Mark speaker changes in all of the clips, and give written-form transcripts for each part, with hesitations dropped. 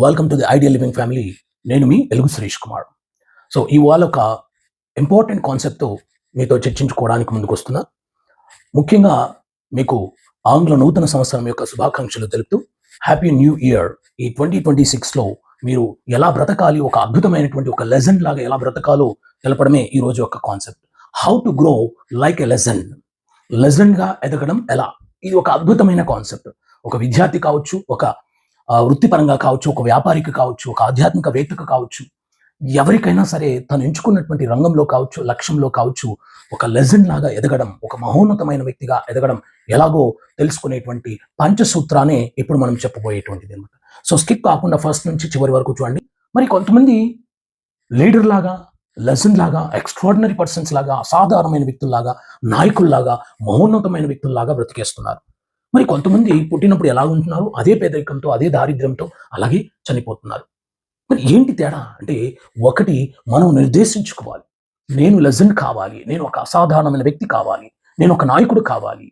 Speaker 1: Welcome to the ideal living family. నేను మీ ఎలుగు Suresh Kumar. So ఇవాళ ఒక ఇంపార్టెంట్ కాన్సెప్ట్తో మీతో చర్చించుకోవడానికి ముందుకు వస్తున్నా. ముఖ్యంగా మీకు ఆంగ్ల నూతన సంవత్సరం యొక్క శుభాకాంక్షలు తెలుపుతూ హ్యాపీ న్యూ ఇయర్. ఈ 2026లో మీరు ఎలా బ్రతకాలి, ఒక అద్భుతమైనటువంటి ఒక లెజెండ్ లాగా ఎలా బ్రతకాలో తెలపడమే ఈ రోజు యొక్క concept. How to grow like a legend. లెజెండ్గా ఎదగడం ఎలా, ఇది ఒక అద్భుతమైన కాన్సెప్ట్. ఒక విద్యార్థి కావచ్చు, ఒక వృత్తిపరంగా కావచ్చు, ఒక వ్యాపారికి కావచ్చు, ఒక ఆధ్యాత్మిక వేత్తకు కావచ్చు, ఎవరికైనా సరే తను ఎంచుకున్నటువంటి రంగంలో కావచ్చు, లక్ష్యంలో కావచ్చు, ఒక లెజెండ్ లాగా ఎదగడం, ఒక మహోన్నతమైన వ్యక్తిగా ఎదగడం ఎలాగో తెలుసుకునేటువంటి పంచసూత్రాన్ని ఇప్పుడు మనం చెప్పబోయేటువంటిది అనమాట. సో స్కిప్ కాకుండా ఫస్ట్ నుంచి చివరి వరకు చూడండి. మరి కొంతమంది లీడర్ లాగా, లెజెండ్ లాగా, ఎక్స్ట్రాడినరీ పర్సన్స్ లాగా, అసాధారణమైన వ్యక్తుల్లాగా, నాయకుల్లాగా, మహోన్నతమైన వ్యక్తుల్లాగా బ్రతికేస్తున్నారు. మరి కొంతమంది పుట్టినప్పుడు ఎలా ఉంటున్నారు, అదే పేదరికంతో, అదే దారిద్ర్యంతో అలాగే చనిపోతున్నారు. మరి ఏంటి తేడా అంటే, ఒకటి మనం నిర్దేశించుకోవాలి. నేను లెజెండ్ కావాలి, నేను ఒక అసాధారణమైన వ్యక్తి కావాలి, నేను ఒక నాయకుడు కావాలి,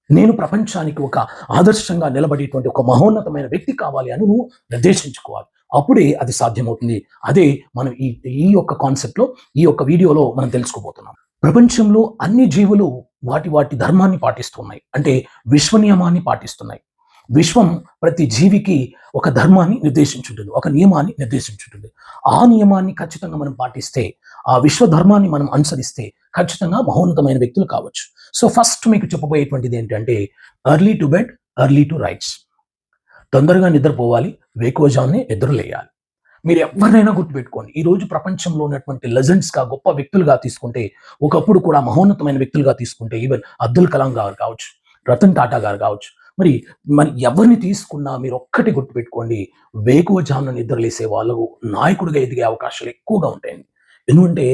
Speaker 1: నేను ప్రపంచానికి ఒక ఆదర్శంగా నిలబడేటువంటి ఒక మహోన్నతమైన వ్యక్తి కావాలి అని నువ్వు నిర్దేశించుకోవాలి. అప్పుడే అది సాధ్యమవుతుంది. అదే మనం ఈ యొక్క కాన్సెప్ట్లో, ఈ యొక్క వీడియోలో మనం తెలుసుకోబోతున్నాం. ప్రపంచంలో అన్ని జీవులు వాటి వాటి ధర్మాన్ని పాటిస్తున్నాయి, అంటే విశ్వ నియమాన్ని పాటిస్తున్నాయి. విశ్వం ప్రతి జీవికి ఒక ధర్మాన్ని నిర్దేశించుంటుంది, ఒక నియమాన్ని నిర్దేశించుంటుంది. ఆ నియమాన్ని ఖచ్చితంగా మనం పాటిస్తే, ఆ విశ్వ ధర్మాన్ని మనం అనుసరిస్తే ఖచ్చితంగా మహోన్నతమైన వ్యక్తులు కావచ్చు. సో ఫస్ట్ మీకు చెప్పబోయేటువంటిది ఏంటంటే, early to bed, early to rights. తొందరగా నిద్రపోవాలి, వేకువజామునే నిద్రలేయాలి. మీరు ఎవరినైనా గుర్తుపెట్టుకోండి, ఈరోజు ప్రపంచంలో ఉన్నటువంటి లెజెండ్స్గా, గొప్ప వ్యక్తులుగా తీసుకుంటే, ఒకప్పుడు కూడా మహోన్నతమైన వ్యక్తులుగా తీసుకుంటే, ఈవెన్ అబ్దుల్ కలాం గారు కావచ్చు, రతన్ టాటా గారు కావచ్చు, మరి మరి ఎవరిని తీసుకున్నా మీరు ఒక్కటి గుర్తుపెట్టుకోండి, వేకువజామున నిద్రలేసే వాళ్ళు నాయకుడిగా ఎదిగే అవకాశాలు ఎక్కువగా ఉంటాయండి. ఎందుకంటే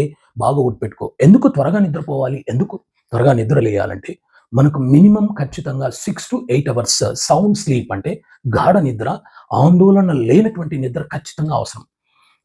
Speaker 1: బాగా గుర్తుపెట్టుకో, ఎందుకు త్వరగా నిద్రపోవాలి, ఎందుకు త్వరగా నిద్రలేయాలంటే, మనకు మినిమం ఖచ్చితంగా 6 to 8 అవర్స్ సౌండ్ స్లీప్, అంటే గాఢ నిద్ర, ఆందోళన లేనటువంటి నిద్ర ఖచ్చితంగా అవసరం.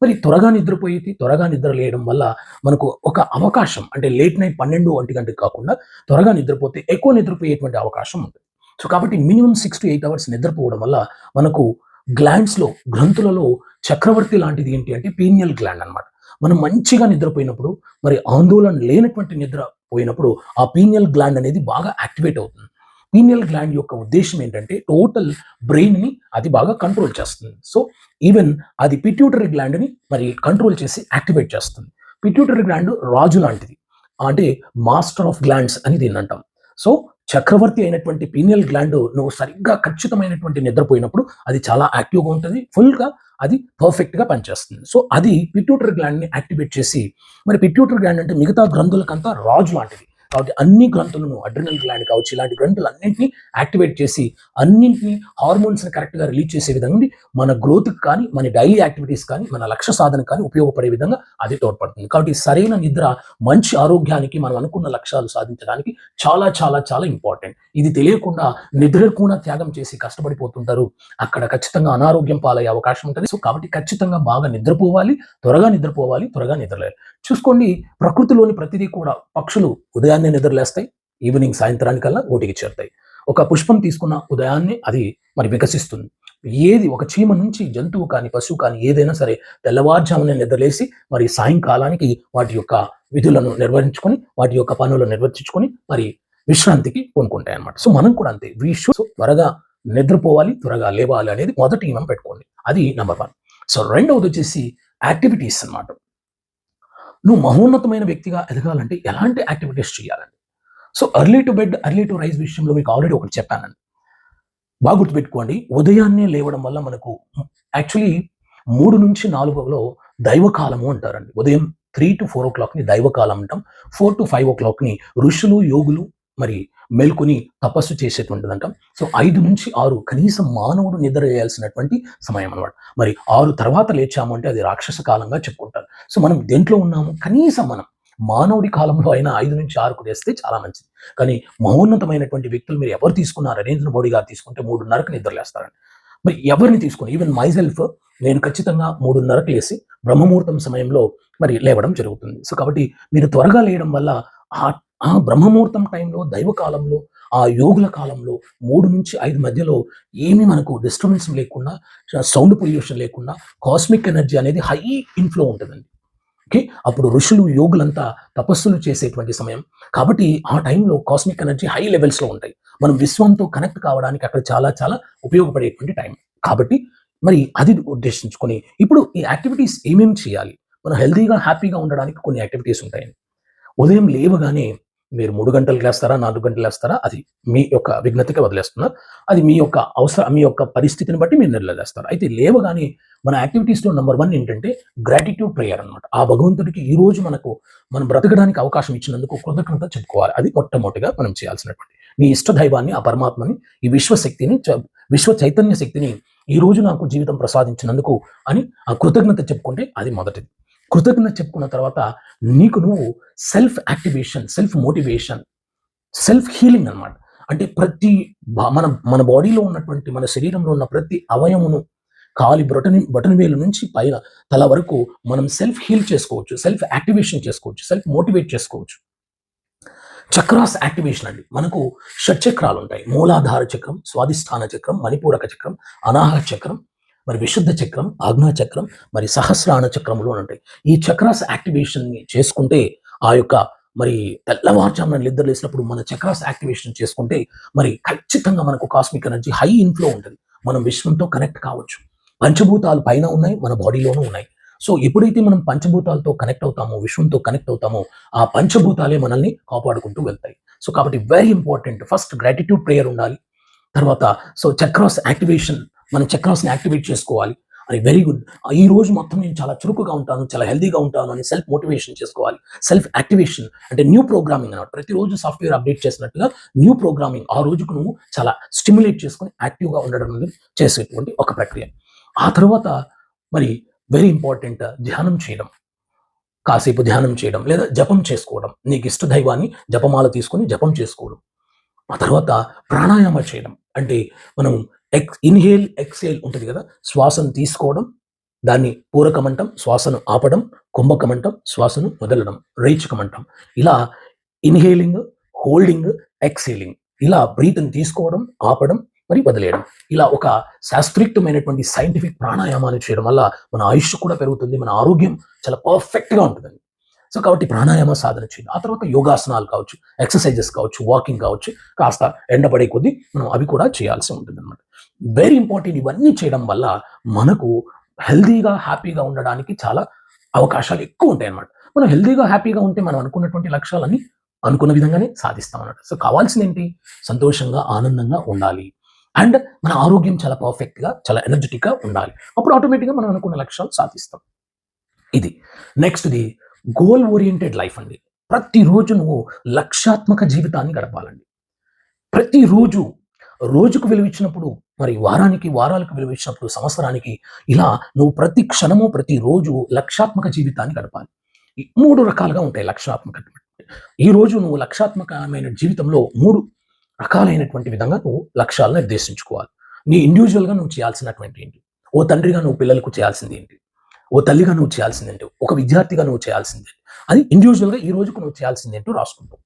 Speaker 1: మరి త్వరగా నిద్రపోయేది, త్వరగా నిద్ర లేయడం వల్ల మనకు ఒక అవకాశం, అంటే లేట్ నైట్ 12, 1 గంటకి కాకుండా త్వరగా నిద్రపోతే ఎక్కువ నిద్రపోయేటువంటి అవకాశం ఉంటుంది. సో కాబట్టి మినిమం 6 to 8 అవర్స్ నిద్రపోవడం వల్ల మనకు గ్లాండ్స్లో, గ్రంథులలో చక్రవర్తి లాంటిది ఏంటి అంటే పీనియల్ గ్లాండ్ అనమాట. మనం మంచిగా నిద్రపోయినప్పుడు, మరి ఆందోళన లేనటువంటి నిద్ర పోయినప్పుడు ఆ పీనియల్ గ్లాండ్ అనేది బాగా యాక్టివేట్ అవుతుంది. పీనియల్ గ్లాండ్ యొక్క ఉద్దేశం ఏంటంటే టోటల్ బ్రెయిన్ని అది బాగా కంట్రోల్ చేస్తుంది. సో ఈవెన్ అది పిట్యూటరీ గ్లాండ్ని మరి కంట్రోల్ చేసి యాక్టివేట్ చేస్తుంది. పిట్యూటరీ గ్లాండ్ రాజు లాంటిది, అంటే మాస్టర్ ఆఫ్ గ్లాండ్స్ అని దీన్ని అంటాం. సో చక్రవర్తి అయినటువంటి పీనియల్ గ్లాండ్ నువ్వు సరిగ్గా ఖచ్చితమైనటువంటి నిద్రపోయినప్పుడు అది చాలా యాక్టివ్గా ఉంటుంది, ఫుల్గా అది పర్ఫెక్ట్గా పనిచేస్తుంది. సో అది పిట్యూటరీ గ్లాండ్ని యాక్టివేట్ చేసి, మరి పిట్యూటరీ గ్లాండ్ అంటే మిగతా గ్రంథులకంతా రాజు లాంటిది కాబట్టి అన్ని గ్రంథులను, అడ్రినల్ గ్లాండ్ కావచ్చు, ఇలాంటి గ్రంథులు అన్నింటినీ యాక్టివేట్ చేసి అన్నింటినీ హార్మోన్స్ని కరెక్ట్గా రిలీజ్ చేసే విధంగా మన గ్రోత్కి కానీ, మన డైలీ యాక్టివిటీస్ కానీ, మన లక్ష్య సాధన కానీ ఉపయోగపడే విధంగా అది తోడ్పడుతుంది. కాబట్టి సరైన నిద్ర మంచి ఆరోగ్యానికి, మనం అనుకున్న లక్ష్యాలు సాధించడానికి చాలా చాలా చాలా ఇంపార్టెంట్. ఇది తెలియకుండా నిద్ర కూడా త్యాగం చేసి కష్టపడిపోతుంటారు, అక్కడ ఖచ్చితంగా అనారోగ్యం పాలయ్యే అవకాశం ఉంటుంది. సో కాబట్టి ఖచ్చితంగా బాగా నిద్రపోవాలి, త్వరగా నిద్రపోవాలి, త్వరగా నిద్రలేయాలి. చూసుకోండి, ప్రకృతిలోని ప్రతిదీ కూడా, పక్షులు ఉదయాన్నే నిద్రలేస్తాయి, ఈవినింగ్ సాయంత్రానికల్లా ఓటికి చేరుతాయి. ఒక పుష్పం తీసుకున్న ఉదయాన్నే అది మరి వికసిస్తుంది. ఏది, ఒక చీమ నుంచి జంతువు కానీ, పశువు కానీ, ఏదైనా సరే తెల్లవారుజామునే నిద్రలేసి మరి సాయంకాలానికి వాటి యొక్క విధులను నిర్వహించుకొని, వాటి యొక్క పనులను నిర్వర్తించుకొని మరి విశ్రాంతికి కొనుక్కుంటాయి అన్నమాట. సో మనం కూడా అంతే, త్వరగా నిద్రపోవాలి, త్వరగా లేవాలి అనేది మొదటి నియమం పెట్టుకోండి. అది నెంబర్ 1. సో రెండవది వచ్చేసి యాక్టివిటీస్ అన్నమాట. నువ్వు మహోన్నతమైన వ్యక్తిగా ఎదగాలంటే ఎలాంటి యాక్టివిటీస్ చేయాలండి? So early to bed, early to rise విషయంలో మీకు ఆల్రెడీ ఒకటి చెప్పానండి. బాగా గుర్తుపెట్టుకోండి, ఉదయాన్నే లేవడం వల్ల మనకు యాక్చువల్లీ 3 నుంచి 4లో దైవకాలము అంటారండి. ఉదయం 3 to 4 దైవకాలం అంటాం. 4 to 5 ఋషులు, యోగులు మరి మేల్కొని తపస్సు చేసేటువంటిది అంటాం. సో 5 నుంచి 6 కనీసం మానవుడు నిద్ర చేయాల్సినటువంటి సమయం అనమాట. మరి 6 తర్వాత లేచాము అంటే అది రాక్షస కాలంగా చెప్పుకుంటారు. సో మనం దేంట్లో ఉన్నాము, కనీసం మనం మానవుడి కాలంలో అయినా 5 నుంచి 6 చేస్తే చాలా మంచిది. కానీ మహోన్నతమైనటువంటి వ్యక్తులు మీరు ఎవరు తీసుకున్నారు, నరేంద్ర మోడీ గారు తీసుకుంటే 3:30కి నిద్రలేస్తారండి. మరి ఎవరిని తీసుకుని, ఈవెన్ మైసెల్ఫ్, నేను ఖచ్చితంగా 3:30కి లేసి బ్రహ్మముహూర్తం సమయంలో మరి లేవడం జరుగుతుంది. సో కాబట్టి మీరు త్వరగా లేయడం వల్ల ఆ ఆ బ్రహ్మముహూర్తం టైంలో, దైవ కాలంలో, ఆ యోగుల కాలంలో 3-5 మధ్యలో ఏమి మనకు డిస్టర్బెన్స్ లేకుండా, సౌండ్ పొల్యూషన్ లేకుండా కాస్మిక్ ఎనర్జీ అనేది హై ఇన్‌ఫ్లో ఉంటదండి. ఓకే. అప్పుడు ఋషులు, యోగులంతా తపస్సులు చేసేటువంటి సమయం. కాబట్టి ఆ టైంలో కాస్మిక్ ఎనర్జీ హై లెవెల్స్‌లో ఉంటాయి. మనం విశ్వంతో కనెక్ట్ కావడానికి అక్కడ చాలా చాలా ఉపయోగపడేటువంటి టైం. కాబట్టి మరి అది ఉద్దేశించుకొని ఇప్పుడు ఈ యాక్టివిటీస్ ఏమేమి చేయాలి? మనం హెల్తీగా, హ్యాపీగా ఉండడానికి కొన్ని యాక్టివిటీస్ ఉంటాయండి. ఉదయం లేవగానే మీరు 3 గంటలకు లేస్తారా? 4 గంటలకు లేస్తారా? అది మీ యొక్క విజ్ఞతకే వదిలేస్తున్నా. అది మీ యొక్క పరిస్థితిని బట్టి మీరు నిర్ణయిస్తారు. అయితే లేవగానే మన యాక్టివిటీస్‌లో నంబర్ 1 ఏంటంటే గ్రాటిట్యూడ్ ప్రేయర్ అన్నమాట. ఆ భగవంతుడికి ఈరోజు మనం బ్రతకడానికి అవకాశం ఇచ్చినందుకు కృతజ్ఞత చెప్పుకోవాలి. అది మొట్టమొదటిగా మనం చేయాల్సినటువంటి. నీ ఇష్ట దైవాన్ని, ఆ పరమాత్మని, ఈ విశ్వ చైతన్య శక్తిని ఈరోజు నాకు జీవితం ప్రసాదించినందుకు అని ఆ కృతజ్ఞత చెప్పుకుంటే అది మొదటిది. కృతజ్ఞత చెప్పుకున్న తర్వాత నీకు నువ్వు self activation, self motivation, self healing అన్నమాట. అంటే ప్రతి మన మన బాడీలో ఉన్నటువంటి మన శరీరంలో ఉన్న ప్రతి అవయమును కాలి బొటన వేలు నుంచి పైన తల వరకు మనం సెల్ఫ్ హీల్ చేసుకోవచ్చు. సెల్ఫ్ యాక్టివేషన్ చేసుకోవచ్చు. సెల్ఫ్ మోటివేట్ చేసుకోవచ్చు. చక్రాస్ యాక్టివేషన్ అండి. మనకు షట్చక్రాలు ఉంటాయి. మూలాధార చక్రం, స్వాదిష్టాన చక్రం, మణిపూరక చక్రం, అనాహత చక్రం, మరి విశుద్ధ చక్రం, ఆజ్ఞా చక్రం, మరి సహస్రాణ చక్రములు అని ఉంటాయి. ఈ చక్రాస్ యాక్టివేషన్‌ని చేసుకుంటే ఆ యొక్క మరి తెల్లవారుజామున నిద్ర లేసినప్పుడు మన చక్రాస్ యాక్టివేషన్ చేసుకుంటే మరి ఖచ్చితంగా మనకు కాస్మిక్ ఎనర్జీ హై ఇన్‌ఫ్లో ఉంటది. మనం విశ్వంతో కనెక్ట్ కావచ్చు. పంచభూతాలు పైన ఉన్నాయి. మన బాడీలోనూ ఉన్నాయి. సో ఎప్పుడైతే మనం పంచభూతాలతో కనెక్ట్ అవుతామో, విశ్వంతో కనెక్ట్ అవుతామో, ఆ పంచభూతాలే మనల్ని కాపాడుకుంటూ వెళ్తాయి. సో కాబట్టి very important first gratitude prayer ఉండాలి. తర్వాత చక్రాస్ యాక్టివేషన్, మన చక్రాస్‌ని యాక్టివేట్ చేసుకోవాలి. అది వెరీ గుడ్. ఈ రోజు మొత్తం నేను చాలా చురుకుగా ఉంటాను, చాలా హెల్తీగా ఉంటాను అని సెల్ఫ్ మోటివేషన్ చేసుకోవాలి. సెల్ఫ్ యాక్టివేషన్ అంటే న్యూ ప్రోగ్రామింగ్ అన్నమాట. ప్రతిరోజు సాఫ్ట్‌వేర్ అప్డేట్ చేసినట్టుగా న్యూ ప్రోగ్రామింగ్ ఆ రోజుకు నువ్వు చాలా స్టిమ్యులేట్ చేసుకొని యాక్టివ్‌గా ఉండడం అనేది చేసేటువంటి ఒక ప్రక్రియ. ఆ తర్వాత మరి వెరీ ఇంపార్టెంట్ ధ్యానం చేయడం. కాసేపు ధ్యానం చేయడం లేదా జపం చేసుకోవడం. నీకు ఇష్ట దైవాన్ని జపమాల తీసుకొని జపం చేసుకోవడం. ఆ తర్వాత ప్రాణాయామ చేయడం. అంటే మనం ఇన్‌హేల్, ఎక్స్‌హేల్ ఉంటది గదా! శ్వాసను తీసుకోవడం, దాన్ని పూరకమంటాం, శ్వాసను ఆపడం, కుంభకమంటాం, శ్వాసను వదలడం, రేచకమంటాం. ఇలా ఇన్‌హేలింగ్, హోల్డింగ్, ఎక్స్‌హేలింగ్ ఇలా బ్రీత్‌ని తీసుకోవడం, ఆపడం, మరి వదిలేయడం. ఇలా ఒక శాస్త్రీయుక్తమైనటువంటి సైంటిఫిక్ ప్రాణాయామాలు చేయడం వల్ల మన ఆయుష్షు కూడా పెరుగుతుంది. మన ఆరోగ్యం చాలా పర్ఫెక్ట్‌గా ఉంటదండి. సో, కాబట్టి ప్రాణాయామ సాధన చేయండి. ఆ తర్వాత యోగాసనాలు కావచ్చు, ఎక్సర్‌సైజెస్ కావచ్చు, వాకింగ్ కావచ్చు, కాస్త ఎండ పడే కొద్దీ మనం అవి కూడా చేయాల్సి ఉంటుందన్నమాట. వెరీ ఇంపార్టెంట్ ఇవన్నీ చేయడం వల్ల మనకు హెల్తీగా, హ్యాపీగా ఉండడానికి చాలా అవకాశాలు ఎక్కువుంటాయన్నమాట. మనం హెల్తీగా, హ్యాపీగా ఉంటే మనం అనుకున్నటువంటి లక్ష్యాలన్నీ అనుకున్న విధంగానే సాధిస్తామన్నమాట. సో, కావాల్సిందేంటి? సంతోషంగా, ఆనందంగా ఉండాలి. అండ్ మన ఆరోగ్యం చాలా పర్ఫెక్ట్‌గా, చాలా ఎనర్జిటిక్‌గా ఉండాలి. అప్పుడు ఆటోమేటిక్‌గా మనం అనుకున్న లక్ష్యాలు సాధిస్తాం. ఇది. నెక్స్ట్‌ది గోల్ ఓరియెంటెడ్ లైఫ్ అండి. ప్రతిరోజు నువ్వు లక్ష్యాత్మక జీవితాన్ని గడపాలండి. ప్రతిరోజు, రోజుకు విలువిచ్చినప్పుడు, మరి వారానికి, వారాలకు విలువిచ్చినప్పుడు, సంవత్సరానికి ఇలా నువ్వు ప్రతి క్షణము, ప్రతిరోజు లక్ష్యాత్మక జీవితాన్ని గడపాలి. ఈ 3 రకాలుగా ఉంటాయి లక్ష్యాత్మకత. ఈరోజు నువ్వు లక్ష్యాత్మకమైన జీవితంలో 3 రకాలైనటువంటి విధంగా నువ్వు లక్ష్యాలను నిర్దేశించుకోవాలి. నీ ఇండివిడ్యువల్‌గా నువ్వు చేయాల్సినటువంటి ఏంటి? ఓ తండ్రిగా నువ్వు పిల్లలకు చేయాల్సిందేంటి? ఓ తల్లిగా నువ్వు చేయాల్సిందేంటి? ఒక విద్యార్థిగా నువ్వు చేయాల్సిందేంటి? అది ఇండివిడ్యువల్‌గా ఈ రోజుకు నువ్వు చేయాల్సిందేంటో రాసుకుంటావు.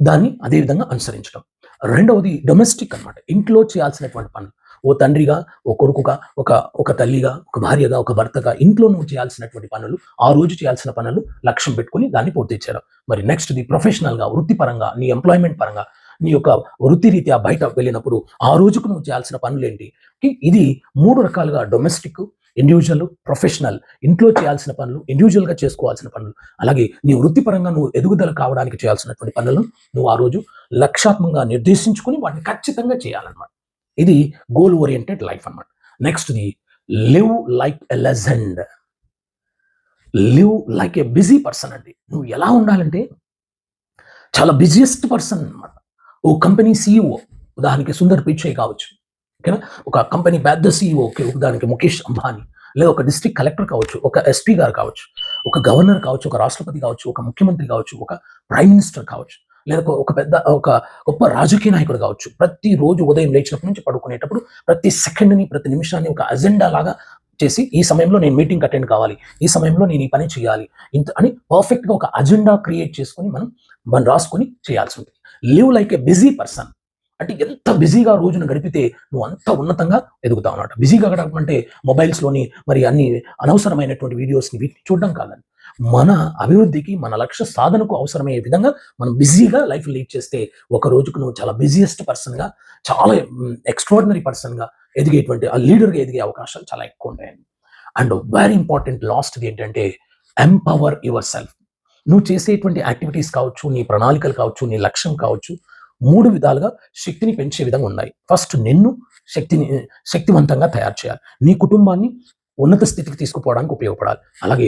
Speaker 1: దాన్ని అదే విధంగా అనుసరించడం. రెండవది డొమెస్టిక్ అన్నమాట. ఇంట్లో చేయాల్సినటువంటి పనులు. ఓ తండ్రిగా, ఓ కొడుకుగా, ఒక ఒక తల్లిగా, ఒక భార్యగా, ఒక భర్తగా ఇంట్లో నువ్వు చేయాల్సినటువంటి పనులు, ఆ రోజు చేయాల్సిన పనులు లక్ష్యం పెట్టుకొని దాన్ని పూర్తి చేయడం. మరి నెక్స్ట్‌ది ప్రొఫెషనల్‌గా, వృత్తిపరంగా, నీ ఎంప్లాయ్‌మెంట్ పరంగా, నీ యొక్క వృత్తిరీత్యా బయట వెళ్ళినప్పుడు ఆ రోజుకు నువ్వు చేయాల్సిన పనులేంటి? ఇది 3 రకాలుగా డొమెస్టిక్, ఇండివిడ్యువల్, ప్రొఫెషనల్ ఇంట్లో చేయాల్సిన పనులు, ఇండివిడ్యువల్‌గా చేసుకోవాల్సిన పనులు, అలాగే నీ వృత్తిపరంగా నువ్వు ఎదుగుదల కావడానికి చేయాల్సినటువంటి పనులను నువ్వు ఆ రోజు లక్ష్యాత్మకంగా నిర్దేశించుకొని వాటిని ఖచ్చితంగా చేయాలన్నమాట. ఇది గోల్ ఓరియెంటెడ్ లైఫ్ అన్నమాట. నెక్స్ట్‌ది live like a legend. Live like a busy person అండి. నువ్వు ఎలా ఉండాలంటే చాలా బిజియెస్ట్ పర్సన్ అన్నమాట. ఓ కంపెనీ సీఈఓ ఉదాహరణకి సుందర్ పిచ్చై కావచ్చు. ఓకేనా? ఒక కంపెనీ పెద్ద సీఈఓకి ఉదాహరణకి ముఖేష్ అంబానీ, లేదా ఒక డిస్ట్రిక్ట్ కలెక్టర్ కావచ్చు, ఒక ఎస్పీ గారు కావచ్చు, ఒక గవర్నర్ కావచ్చు, ఒక రాష్ట్రపతి కావచ్చు, ఒక ముఖ్యమంత్రి కావచ్చు, ఒక ప్రైమ్ మినిస్టర్ కావచ్చు, లేదా ఒక గొప్ప రాజకీయ నాయకుడు కావచ్చు. ప్రతిరోజు ఉదయం లేచినప్పటి నుంచి పడుకునేటప్పుడు ప్రతి సెకండ్‌ని, ప్రతి నిమిషాన్ని ఒక అజెండా లాగా చేసి, ఈ సమయంలో నేను మీటింగ్‌కి అటెండ్ కావాలి. ఈ సమయంలో నేను ఈ పని చేయాలి. ఇంత అని పర్ఫెక్ట్‌గా ఒక అజెండా క్రియేట్ చేసుకొని మనం మనం రాసుకొని చేయాల్సి ఉంటుంది. లివ్ లైక్ ఏ బిజీ పర్సన్ అంటే ఎంత బిజీగా రోజును గడిపితే నువ్వు అంత ఉన్నతంగా ఎదుగుతావు అన్నమాట. బిజీగా గడపడం అంటే మొబైల్స్లోని మరి అన్ని అనవసరమైనటువంటి వీడియోస్ని వీటిని చూడడం కాదండి. మన అభివృద్ధికి మన లక్ష్య సాధనకు అవసరమయ్యే విధంగా మనం బిజీగా లైఫ్ లీడ్ చేస్తే ఒక రోజుకు నువ్వు చాలా బిజియెస్ట్ పర్సన్గా, చాలా ఎక్స్ట్రాడినరీ పర్సన్గా ఎదిగేటువంటి ఆ లీడర్గా ఎదిగే అవకాశాలు చాలా ఎక్కువ ఉంటాయండి. అండ్ వెరీ ఇంపార్టెంట్ లాస్ట్ది ఏంటంటే ఎంపవర్ యువర్ సెల్ఫ్. నువ్వు చేసేటువంటి యాక్టివిటీస్ కావచ్చు, నీ ప్రణాళికలు కావచ్చు, నీ లక్ష్యం కావచ్చు, 3 విధాలుగా శక్తిని పెంచే విధంగా ఉన్నాయి. ఫస్ట్ నిన్ను శక్తివంతంగా తయారు చేయాలి. నీ కుటుంబాన్ని ఉన్నత స్థితికి తీసుకుపోవడానికి ఉపయోగపడాలి. అలాగే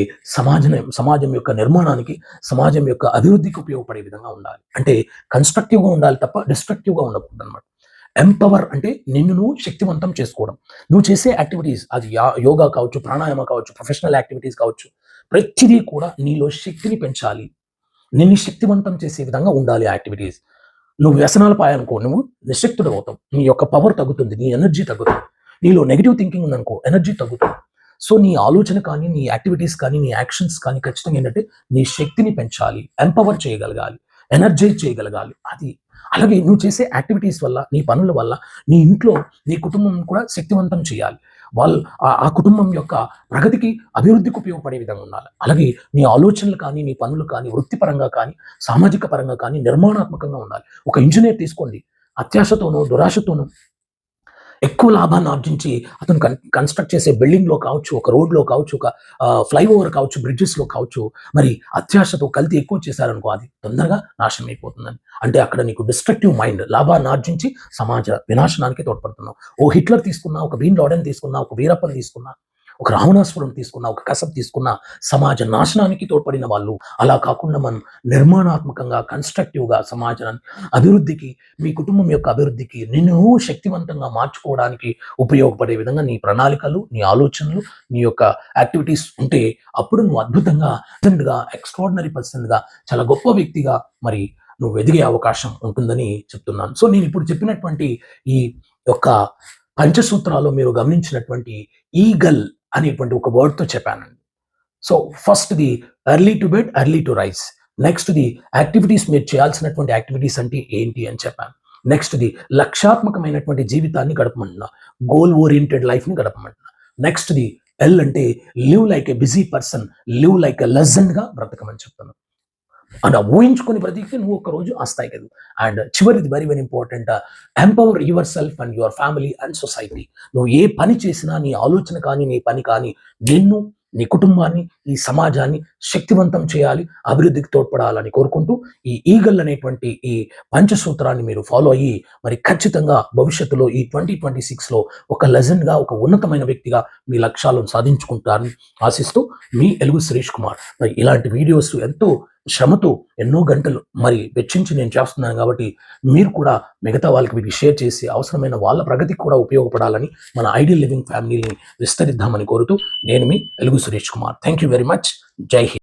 Speaker 1: సమాజం యొక్క నిర్మాణానికి, సమాజం యొక్క అభివృద్ధికి ఉపయోగపడే విధంగా ఉండాలి. అంటే కన్స్ట్రక్టివ్గా ఉండాలి తప్ప డిస్ట్రక్టివ్గా ఉండకూడదు అనమాట. ఎంపవర్ అంటే నిన్ను నువ్వు శక్తివంతం చేసుకోవడం. నువ్వు చేసే యాక్టివిటీస్ అది యోగా కావచ్చు, ప్రాణాయామ కావచ్చు, ప్రొఫెషనల్ యాక్టివిటీస్ కావచ్చు, ప్రతిదీ కూడా నీలో శక్తిని పెంచాలి. నిన్ను శక్తివంతం చేసే విధంగా ఉండాలి యాక్టివిటీస్. నువ్వు వ్యసనాలు పాయనుకో, నువ్వు నిశ్శక్తుడు అవుతావు. నీ యొక్క పవర్ తగ్గుతుంది, నీ ఎనర్జీ తగ్గుతుంది. నీలో నెగిటివ్ థింకింగ్ ఉందనుకో, ఎనర్జీ తగ్గుతుంది. సో నీ ఆలోచన కానీ, నీ యాక్టివిటీస్ కానీ, నీ యాక్షన్స్ కానీ ఖచ్చితంగా ఏంటంటే నీ శక్తిని పెంచాలి, ఎంపవర్ చేయగలగాలి, ఎనర్జైజ్ చేయగలగాలి. అది అలాగే నువ్వు చేసే యాక్టివిటీస్ వల్ల, నీ పనుల వల్ల నీ ఇంట్లో, నీ కుటుంబం కూడా శక్తివంతం చేయాలి. వాళ్ళు ఆ కుటుంబం యొక్క ప్రగతికి, అభివృద్ధికి ఉపయోగపడే విధంగా ఉండాలి. అలాగే నీ ఆలోచనలు కానీ, నీ పనులు కానీ, వృత్తిపరంగా కానీ, సామాజిక పరంగా కానీ నిర్మాణాత్మకంగా ఉండాలి. ఒక ఇంజనీర్ తీసుకోండి, అత్యాశతోనూ, దురాశతోనూ ఎక్కువ లాభాన్ని ఆర్జించి అతను కన్స్ట్రక్ట్ చేసే బిల్డింగ్లో కావచ్చు, ఒక రోడ్లో కావచ్చు, ఒక ఫ్లైఓవర్ కావచ్చు, బ్రిడ్జెస్లో కావచ్చు, మరి అత్యాశతో కల్తీ ఎక్కువ చేశారనుకో, అది తొందరగా నాశనం అయిపోతుందని. అంటే అక్కడ నీకు డిస్ట్రక్టివ్ మైండ్, లాభాన్ని ఆర్జించి సమాజ వినాశనానికి తోడ్పడుతున్నావు. ఓ హిట్లర్ తీసుకున్నా, ఒక బీన్ లాడెన్ తీసుకున్నా, ఒక వీరప్పని తీసుకున్నా, ఒక రావణాసురుని తీసుకున్నా, ఒక కసబ్ తీసుకున్నా, సమాజ నాశనానికి తోడ్పడిన వాళ్ళు. అలా కాకుండా మనం నిర్మాణాత్మకంగా, కన్స్ట్రక్టివ్గా సమాజాన్ని అభివృద్ధికి, మీ కుటుంబం యొక్క అభివృద్ధికి, నిన్ను శక్తివంతంగా మార్చుకోవడానికి ఉపయోగపడే విధంగా నీ ప్రణాళికలు, నీ ఆలోచనలు, నీ యొక్క యాక్టివిటీస్ ఉంటే అప్పుడు నువ్వు అద్భుతంగా, ఎక్స్ట్రాడినరీ పర్సన్గా, చాలా గొప్ప వ్యక్తిగా మరి నువ్వు ఎదిగే అవకాశం ఉంటుందని చెప్తున్నాను. సో నేను ఇప్పుడు చెప్పినటువంటి ఈ యొక్క పంచసూత్రాల్లో మీరు గమనించినటువంటి ఈగల్ అనేటువంటి ఒక వర్డ్తో చెప్పానండి. సో ఫస్ట్ది early to bed, early to rise. నెక్స్ట్ది యాక్టివిటీస్, మీరు చేయాల్సినటువంటి యాక్టివిటీస్ అంటే ఏంటి అని చెప్పాను. నెక్స్ట్ది లక్ష్యాత్మకమైనటువంటి జీవితాన్ని గడపమంటున్నా, గోల్ ఓరియంటెడ్ లైఫ్ని గడపమంటున్నా. నెక్స్ట్ది ఎల్ అంటే live like a busy person, live like a లెజెండ్గా బ్రతకమని చెప్తాను. అండ్ ఊహించుకొని బ్రతికితే నువ్వు ఒక రోజు ఆ స్థాయికి వెళ్ళు. అండ్ చివరిది very very important, empower your self and your family and society. నువ్వు ఏ పని చేసినా, నీ ఆలోచన కానీ, నీ పని కానీ, నిన్ను, నీ కుటుంబాన్ని, ఈ సమాజాన్ని శక్తివంతం చేయాలి, అభివృద్ధికి తోడ్పడాలని కోరుకుంటూ ఈ ఈగల్ అనేటువంటి ఈ పంచసూత్రాన్ని మీరు ఫాలో అయ్యి మరి ఖచ్చితంగా భవిష్యత్తులో ఈ 2026లో ఒక లెజెండ్గా, ఒక ఉన్నతమైన వ్యక్తిగా మీ లక్ష్యాలను సాధించుకుంటారని ఆశిస్తూ మీ ఎలుగు సురేష్ కుమార్. మరి ఇలాంటి వీడియోస్ ఎంతో శ్రమతో ఎన్నో గంటలు మరి వెచ్చించి నేను చేస్తున్నాను కాబట్టి మీరు కూడా మిగతా వాళ్ళకి వీటిని షేర్ చేసి అవసరమైన వాళ్ళ ప్రగతికి కూడా ఉపయోగపడాలని మన ఐడియల్ లివింగ్ ఫ్యామిలీని విస్తరిద్దామని కోరుతూ నేను మీ ఎలుగు Suresh Kumar. Thank you very much. జై హింద్.